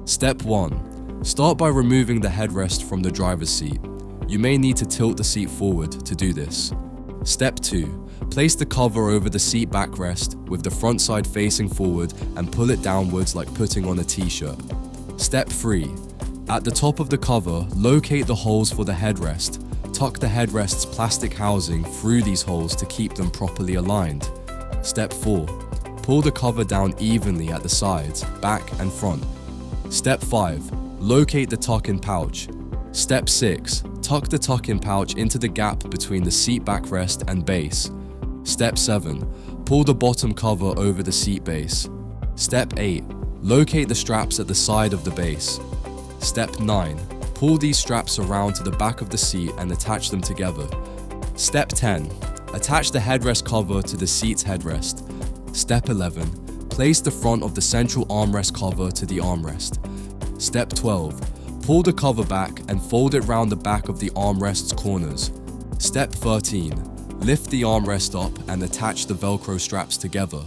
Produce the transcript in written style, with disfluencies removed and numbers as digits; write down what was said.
Step 1. Start by removing the headrest from the driver's seat. You may need to tilt the seat forward to do this. Step 2. Place the cover over the seat backrest with the front side facing forward and pull it downwards like putting on a t-shirt. Step 3. At the top of the cover, locate the holes for the headrest. Tuck the headrest's plastic housing through these holes to keep them properly aligned. Step 4. Pull the cover down evenly at the sides, back and front. Step 5. Locate the tuck-in pouch. Step 6. Tuck the tuck-in pouch into the gap between the seat backrest and base. Step 7. Pull the bottom cover over the seat base. Step 8. Locate the straps at the side of the base. Step 9. Pull these straps around to the back of the seat and attach them together. Step 10. Attach the headrest cover to the seat's headrest. Step 11. Place the front of the central armrest cover to the armrest. Step 12. Pull the cover back and fold it round the back of the armrest's corners. Step 13. Lift the armrest up and attach the Velcro straps together.